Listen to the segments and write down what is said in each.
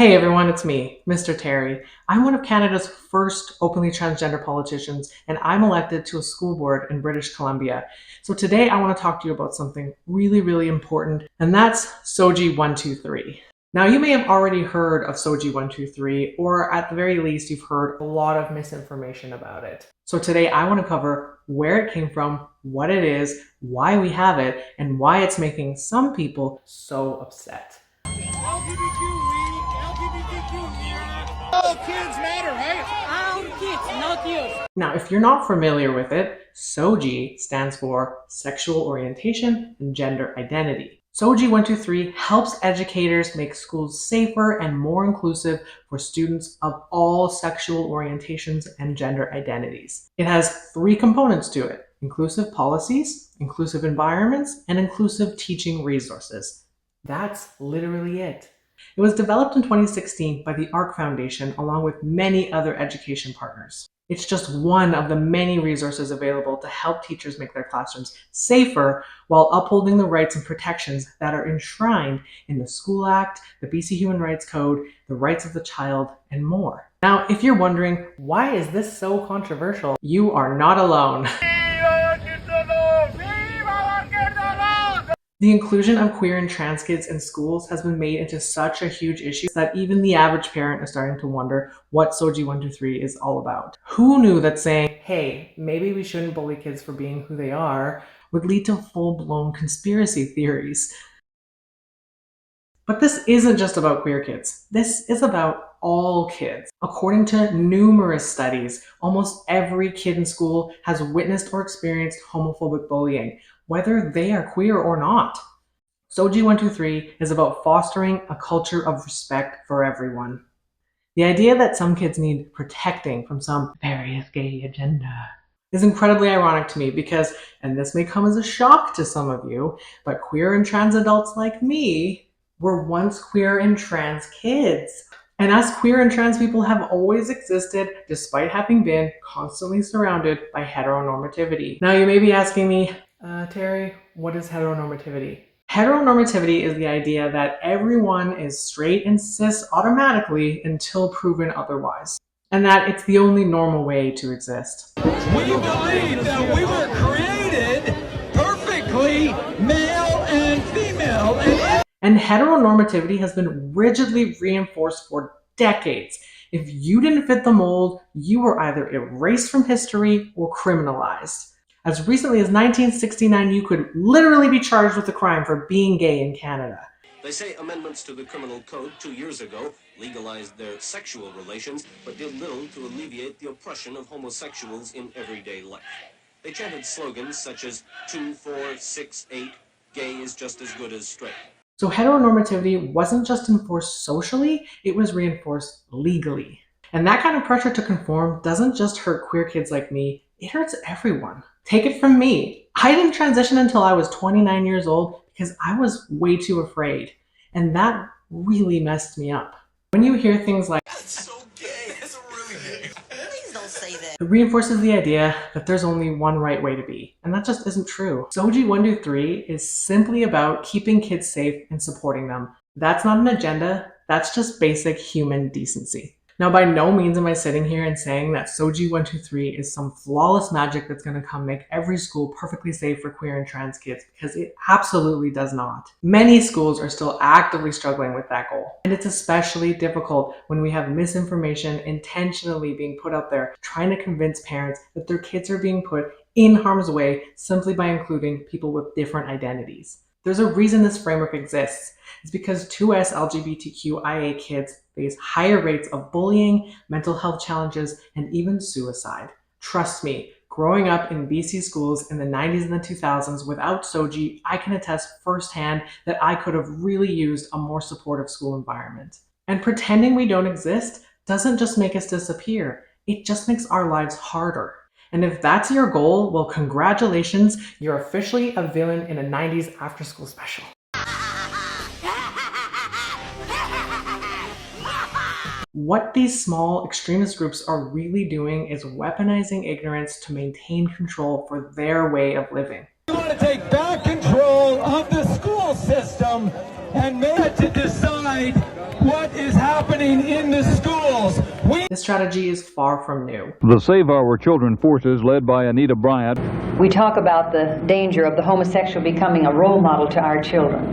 Hey everyone, it's me, Mr. Terry. I'm one of Canada's first openly transgender politicians, and I'm elected to a school board in British Columbia. So today I want to talk to you about something really important, and that's SOGI 123. Now, you may have already heard of SOGI 123, or at the very least, you've heard a lot of misinformation about it. So today I want to cover where it came from, what it is, why we have it, and why it's making some people so upset. All kids matter, right? All kids, not you. Now, if you're not familiar with it, SOGI stands for Sexual Orientation and Gender Identity. SOGI 123 helps educators make schools safer and more inclusive for students of all sexual orientations and gender identities. It has three components to it: inclusive policies, inclusive environments, and inclusive teaching resources. That's literally it. It was developed in 2016 by the ARC Foundation along with many other education partners. It's just one of the many resources available to help teachers make their classrooms safer while upholding the rights and protections that are enshrined in the School Act, the BC Human Rights Code, the rights of the child, and more. Now, if you're wondering, why is this so controversial? You are not alone. The inclusion of queer and trans kids in schools has been made into such a huge issue that even the average parent is starting to wonder what SOGI 123 is all about. Who knew that saying, hey, maybe we shouldn't bully kids for being who they are, would lead to full-blown conspiracy theories? But this isn't just about queer kids. This is about all kids. According to numerous studies, almost every kid in school has witnessed or experienced homophobic bullying, whether they are queer or not. SOGI 123 is about fostering a culture of respect for everyone. The idea that some kids need protecting from some nefarious gay agenda is incredibly ironic to me because, and this may come as a shock to some of you, but queer and trans adults like me were once queer and trans kids. And us queer and trans people have always existed despite having been constantly surrounded by heteronormativity. Now you may be asking me, Terry, what is heteronormativity? Heteronormativity is the idea that everyone is straight and cis automatically until proven otherwise, and that it's the only normal way to exist. We believe that we were created perfectly male and female. And heteronormativity has been rigidly reinforced for decades. If you didn't fit the mold, you were either erased from history or criminalized. As recently as 1969, you could literally be charged with a crime for being gay in Canada. They say amendments to the criminal code 2 years ago legalized their sexual relations, but did little to alleviate the oppression of homosexuals in everyday life. They chanted slogans such as 2, 4, 6, 8, gay is just as good as straight. So heteronormativity wasn't just enforced socially, it was reinforced legally. And that kind of pressure to conform doesn't just hurt queer kids like me, it hurts everyone. Take it from me. I didn't transition until I was 29 years old because I was way too afraid. And that really messed me up. When you hear things like, That's so gay. That's really gay. Please don't say that. it reinforces the idea that there's only one right way to be, and that just isn't true. SOGI 123 is simply about keeping kids safe and supporting them. That's not an agenda, that's just basic human decency. Now, by no means am I sitting here and saying that SOGI 123 is some flawless magic that's going to come make every school perfectly safe for queer and trans kids, because it absolutely does not. Many schools are still actively struggling with that goal. And it's especially difficult when we have misinformation intentionally being put out there, trying to convince parents that their kids are being put in harm's way simply by including people with different identities. There's a reason this framework exists. It's because 2S LGBTQIA kids face higher rates of bullying, mental health challenges, and even suicide. Trust me, growing up in BC schools in the 90s and the 2000s without SOGI, I can attest firsthand that I could have really used a more supportive school environment. And pretending we don't exist doesn't just make us disappear, it just makes our lives harder. And if that's your goal, well, congratulations, you're officially a villain in a 90s after-school special. What these small extremist groups are really doing is weaponizing ignorance to maintain control for their way of living. We want to take back control of the school system and make it to decide what is happening in the schools. This strategy is far from new. The Save Our Children forces, led by Anita Bryant. We talk about the danger of the homosexual becoming a role model to our children.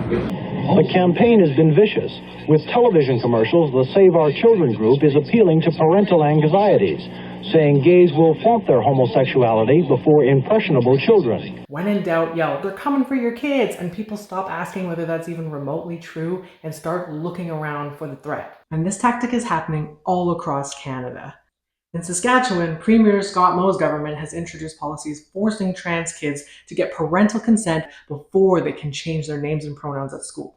The campaign has been vicious. With television commercials, the Save Our Children group is appealing to parental anxieties, saying gays will flaunt their homosexuality before impressionable children. When in doubt, yell, "They're coming for your kids!" And people stop asking whether that's even remotely true and start looking around for the threat. And this tactic is happening all across Canada. In Saskatchewan, Premier Scott Moe's government has introduced policies forcing trans kids to get parental consent before they can change their names and pronouns at school.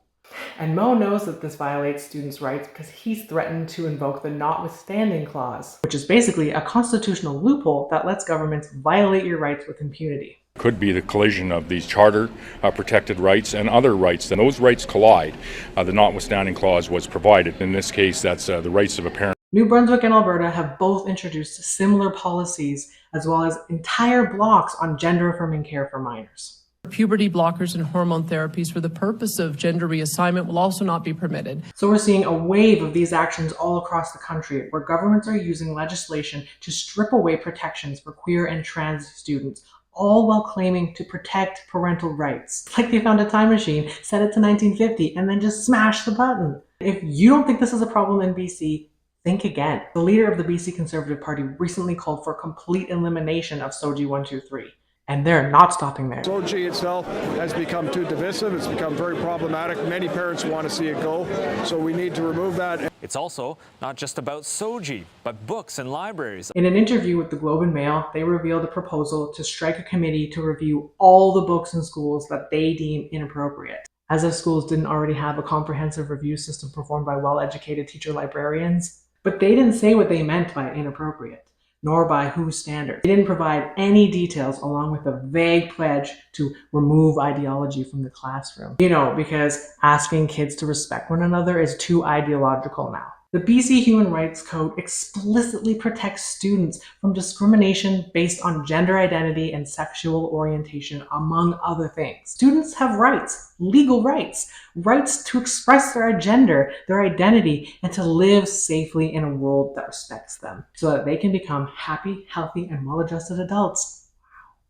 And Moe knows that this violates students' rights because he's threatened to invoke the notwithstanding clause, which is basically a constitutional loophole that lets governments violate your rights with impunity. Could be the collision of these charter protected rights and other rights. And those rights collide. The notwithstanding clause was provided. In this case, that's the rights of a parent. New Brunswick and Alberta have both introduced similar policies, as well as entire blocks on gender-affirming care for minors. Puberty blockers and hormone therapies for the purpose of gender reassignment will also not be permitted. So we're seeing a wave of these actions all across the country, where governments are using legislation to strip away protections for queer and trans students, all while claiming to protect parental rights. It's like they found a time machine, set it to 1950, and then just smashed the button. If you don't think this is a problem in BC, think again. The leader of the BC Conservative Party recently called for complete elimination of SOGI 123. And they're not stopping there. SOGI itself has become too divisive. It's become very problematic. Many parents want to see it go, so we need to remove that. It's also not just about SOGI, but books and libraries. In an interview with the Globe and Mail, they revealed a proposal to strike a committee to review all the books in schools that they deem inappropriate. As if schools didn't already have a comprehensive review system performed by well-educated teacher librarians. But they didn't say what they meant by inappropriate, nor by whose standards. They didn't provide any details, along with a vague pledge to remove ideology from the classroom. Because asking kids to respect one another is too ideological now. The BC Human Rights Code explicitly protects students from discrimination based on gender identity and sexual orientation, among other things. Students have rights, legal rights, rights to express their gender, their identity, and to live safely in a world that respects them, so that they can become happy, healthy, and well-adjusted adults.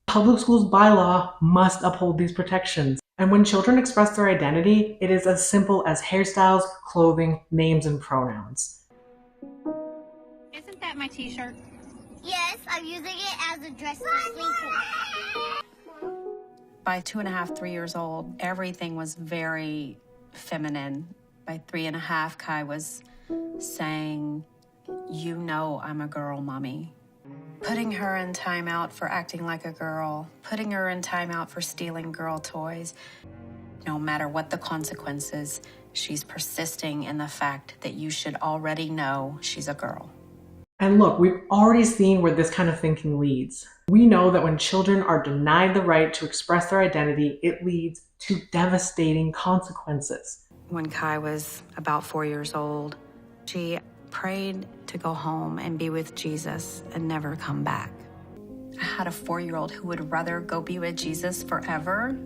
Public schools bylaw must uphold these protections. And when children express their identity, it is as simple as hairstyles, clothing, names, and pronouns. Isn't that my t-shirt? Yes, I'm using it as a dress for sleeping. By 2.5, 3 years old, everything was very feminine. By 3.5, Kai was saying, "You know I'm a girl, Mommy." Putting her in timeout for acting like a girl, putting her in timeout for stealing girl toys. No matter what the consequences, she's persisting in the fact that you should already know she's a girl. And look, we've already seen where this kind of thinking leads. We know that when children are denied the right to express their identity, it leads to devastating consequences. When Kai was about 4 years old, she prayed to go home and be with Jesus and never come back. I had a 4-year-old who would rather go be with Jesus forever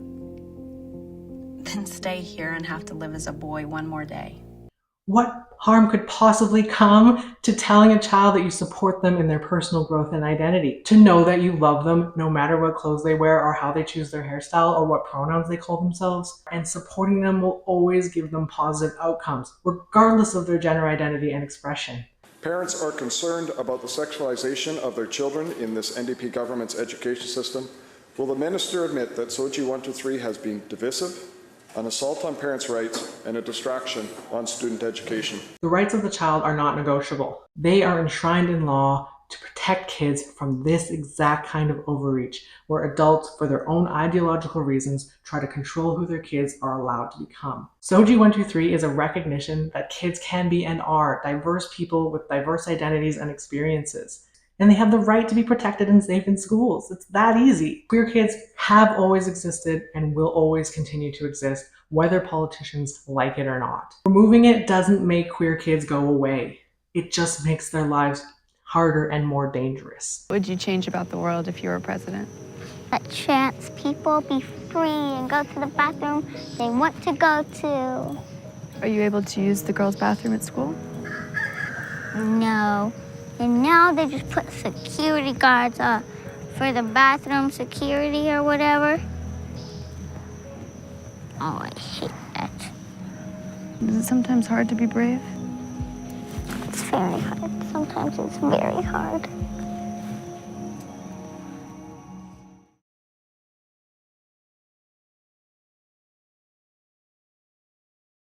than stay here and have to live as a boy one more day. What harm could possibly come to telling a child that you support them in their personal growth and identity? To know that you love them no matter what clothes they wear or how they choose their hairstyle or what pronouns they call themselves. And supporting them will always give them positive outcomes, regardless of their gender identity and expression. Parents are concerned about the sexualization of their children in this NDP government's education system. Will the minister admit that SOGI 123 has been divisive, an assault on parents' rights, and a distraction on student education? The rights of the child are not negotiable. They are enshrined in law to protect kids from this exact kind of overreach, where adults, for their own ideological reasons, try to control who their kids are allowed to become. SOGI 123 is a recognition that kids can be and are diverse people with diverse identities and experiences. And they have the right to be protected and safe in schools. It's that easy. Queer kids have always existed and will always continue to exist, whether politicians like it or not. Removing it doesn't make queer kids go away. It just makes their lives harder and more dangerous. What would you change about the world if you were president? Let trans people be free and go to the bathroom they want to go to. Are you able to use the girls' bathroom at school? No. And now they just put security guards up for the bathroom security or whatever. Oh, I hate that. Is it sometimes hard to be brave? It's very hard. Sometimes it's very hard.